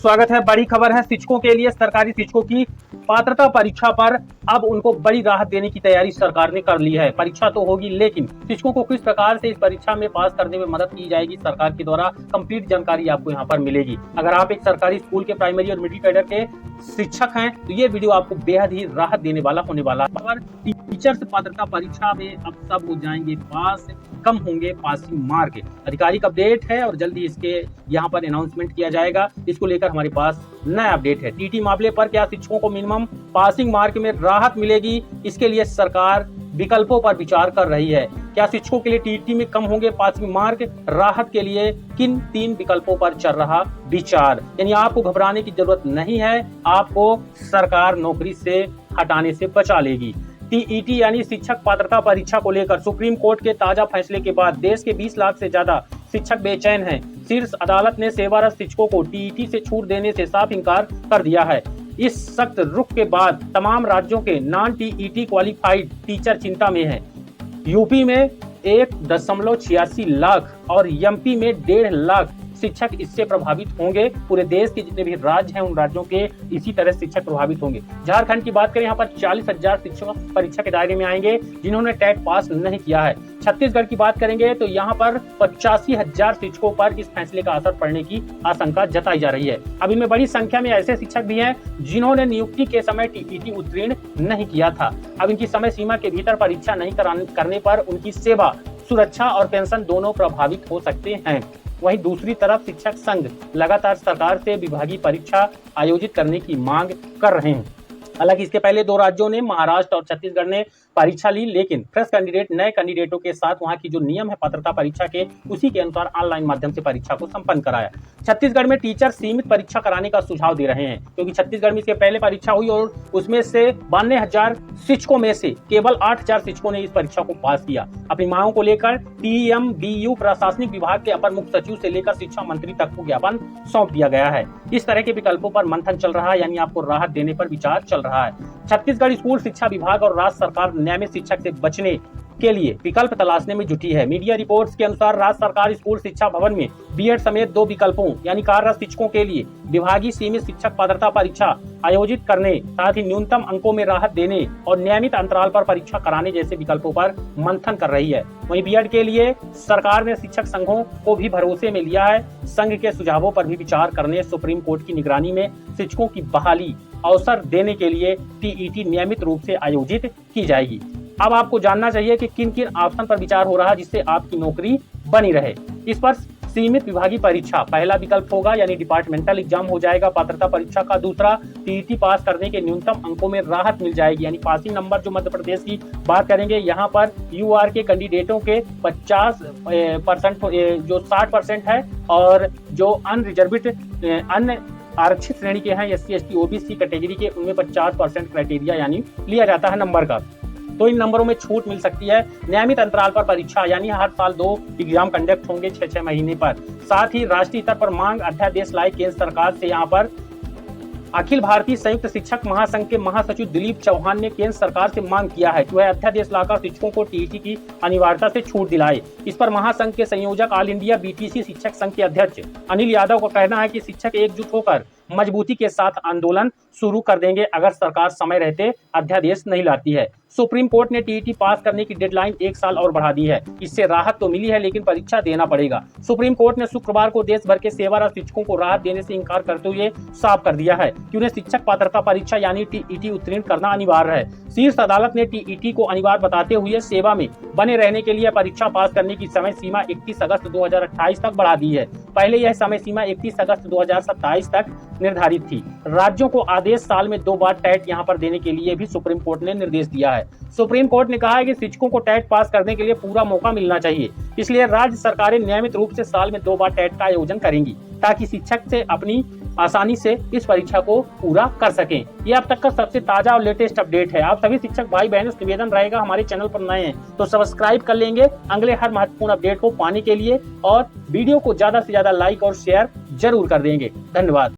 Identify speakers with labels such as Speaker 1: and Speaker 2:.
Speaker 1: स्वागत है। बड़ी खबर है शिक्षकों के लिए। सरकारी शिक्षकों की पात्रता परीक्षा पर अब उनको बड़ी राहत देने की तैयारी सरकार ने कर ली है। परीक्षा तो होगी, लेकिन शिक्षकों को किस प्रकार से इस परीक्षा में पास करने में मदद की जाएगी, सरकार के द्वारा कंप्लीट जानकारी आपको यहाँ पर मिलेगी। अगर आप एक सरकारी स्कूल के प्राइमरी और मिडिल कैडर के शिक्षक हैं तो ये वीडियो आपको बेहद ही राहत देने वाला होने वाला है। टीचर्स पात्रता परीक्षा में अब सब हो जाएंगे पास, कम होंगे पासिंग मार्क। आधिकारिक अपडेट है और जल्दी इसके यहाँ पर अनाउंसमेंट किया जाएगा। इसको लेकर हमारे पास नया अपडेट है। टीटी मामले पर क्या शिक्षकों को मिनिमम पासिंग मार्क में राहत मिलेगी, इसके लिए सरकार विकल्पों पर विचार कर रही है। क्या शिक्षकों के लिए टीटी में कम होंगे पासिंग मार्क? राहत के लिए किन 3 विकल्पों पर चल रहा विचार। यानी आपको घबराने की जरूरत नहीं है, आपको सरकार नौकरी से हटाने से बचा लेगी। टीईटी यानी शिक्षक पात्रता परीक्षा को लेकर सुप्रीम कोर्ट के ताजा फैसले के बाद देश के 20 लाख से ज्यादा शिक्षक बेचैन हैं। शीर्ष अदालत ने सेवारत शिक्षकों को टीईटी से छूट देने से साफ इंकार कर दिया है। इस सख्त रुख के बाद तमाम राज्यों के नॉन टीईटी क्वालिफाइड टीचर चिंता में हैं। यूपी में 1.86 लाख और एमपी में 1.5 लाख शिक्षक इससे प्रभावित होंगे। पूरे देश के जितने भी राज्य हैं उन राज्यों के इसी तरह शिक्षक प्रभावित होंगे। झारखंड की बात करें, यहाँ पर 40,000 शिक्षक परीक्षा के दायरे में आएंगे जिन्होंने टेट पास नहीं किया है। छत्तीसगढ़ की बात करेंगे तो यहाँ पर 85,000 शिक्षकों पर इस फैसले का असर पड़ने की आशंका जताई जा रही है। अब इनमें बड़ी संख्या में ऐसे शिक्षक भी हैं जिन्होंने नियुक्ति के समय टीईटी उत्तीर्ण नहीं किया था। अब इनकी समय सीमा के भीतर परीक्षा नहीं करने पर उनकी सेवा, सुरक्षा और पेंशन दोनों प्रभावित हो सकते हैं। वहीं दूसरी तरफ शिक्षक संघ लगातार सरकार से विभागीय परीक्षा आयोजित करने की मांग कर रहे हैं। हालांकि इसके पहले 2 राज्यों ने, महाराष्ट्र और छत्तीसगढ़ ने परीक्षा ली, लेकिन फ्रेश कैंडिडेट नए कैंडिडेटों के साथ वहां की जो नियम है पात्रता परीक्षा के, उसी के अनुसार ऑनलाइन माध्यम से परीक्षा को संपन्न कराया। छत्तीसगढ़ में टीचर सीमित परीक्षा कराने का सुझाव दे रहे हैं, क्योंकि छत्तीसगढ़ में इसके पहले परीक्षा हुई और उसमें से 92,000 शिक्षकों में से केवल 8,000 शिक्षकों ने इस परीक्षा को पास किया। अपनी मांगों को लेकर टीएमबीयू प्रशासनिक विभाग के अपर मुख्य सचिव से लेकर शिक्षा मंत्री तक को ज्ञापन सौंप दिया गया है। इस तरह के विकल्पों पर मंथन चल रहा है, यानी आपको राहत देने पर विचार चल रहा है। छत्तीसगढ़ स्कूल शिक्षा विभाग और राज्य सरकार नियमित शिक्षक से बचने के लिए विकल्प तलाशने में जुटी है। मीडिया रिपोर्ट्स के अनुसार राज्य सरकार स्कूल शिक्षा भवन में बीएड समेत 2 विकल्पों यानी कार्यरत शिक्षकों के लिए विभागीय सीमित शिक्षक पात्रता परीक्षा आयोजित करने, साथ ही न्यूनतम अंकों में राहत देने और नियमित अंतराल पर परीक्षा कराने जैसे विकल्पों पर मंथन कर रही है। वहीं बीएड के लिए सरकार ने शिक्षक संघों को भी भरोसे में लिया है। संघ के सुझावों पर भी विचार करने सुप्रीम कोर्ट की निगरानी में शिक्षकों की बहाली अवसर देने के लिए टीईटी नियमित रूप से आयोजित की जाएगी। अब आपको जानना चाहिए कि किन किन ऑप्शन पर विचार हो रहा है जिससे आपकी नौकरी बनी रहे। इस पर सीमित विभागीय परीक्षा पहला विकल्प होगा, यानी डिपार्टमेंटल एग्जाम हो जाएगा पात्रता परीक्षा का। दूसरा, टीईटी पास करने के न्यूनतम अंकों में राहत मिल जाएगी, यानी पासिंग नंबर। जो मध्य प्रदेश की बात करेंगे, यहाँ पर यूआर के कैंडिडेटों के 50% जो 60% है, और जो अनरिजर्विड अन्य आरक्षित श्रेणी के हैं एससी एसटी ओबीसी कैटेगरी के, उनमें 50% क्राइटेरिया यानी लिया जाता है नंबर का, तो इन नंबरों में छूट मिल सकती है। नियमित अंतराल पर परीक्षा यानी हर साल 2 एग्जाम कंडक्ट होंगे 6-6 महीने पर। साथ ही राष्ट्रीय स्तर पर मांग अध्यादेश लाए केंद्र सरकार से। यहाँ पर अखिल भारतीय संयुक्त शिक्षक महासंघ के महासचिव दिलीप चौहान ने केंद्र सरकार से मांग किया है कि वह अध्यादेश लाकर शिक्षकों को टीईटी की अनिवार्यता से छूट दिलाए। इस पर महासंघ के संयोजक ऑल इंडिया बीटीसी शिक्षक संघ के अध्यक्ष अनिल यादव का कहना है कि शिक्षक एकजुट होकर मजबूती के साथ आंदोलन शुरू कर देंगे अगर सरकार समय रहते अध्यादेश नहीं लाती है। सुप्रीम कोर्ट ने टीईटी पास करने की डेडलाइन 1 साल और बढ़ा दी है। इससे राहत तो मिली है, लेकिन परीक्षा देना पड़ेगा। सुप्रीम कोर्ट ने शुक्रवार को देश भर के सेवारत शिक्षकों को राहत देने से इंकार करते हुए साफ कर दिया है कि उन्हें शिक्षक पात्रता परीक्षा यानी टीईटी उत्तीर्ण करना अनिवार्य है। शीर्ष अदालत ने टीईटी को अनिवार्य बताते हुए सेवा में बने रहने के लिए परीक्षा पास करने की समय सीमा 31 अगस्त 2028 तक बढ़ा दी है। पहले यह समय सीमा 31 अगस्त 2027 तक निर्धारित थी। राज्यों को आदेश साल में 2 बार टेट यहाँ पर देने के लिए भी सुप्रीम कोर्ट ने निर्देश दिया है। सुप्रीम कोर्ट ने कहा है कि शिक्षकों को टेट पास करने के लिए पूरा मौका मिलना चाहिए, इसलिए राज्य सरकारें नियमित रूप से साल में 2 बार टेट का आयोजन करेंगी ताकि शिक्षक से अपनी आसानी से इस परीक्षा को पूरा कर सकें। ये अब तक का सबसे ताजा और लेटेस्ट अपडेट है। आप सभी शिक्षक भाई बहनों से निवेदन रहेगा, हमारे चैनल पर नए हैं तो सब्सक्राइब कर लेंगे अगले हर महत्वपूर्ण अपडेट को पाने के लिए, और वीडियो को ज्यादा से ज्यादा लाइक और शेयर जरूर कर देंगे। धन्यवाद।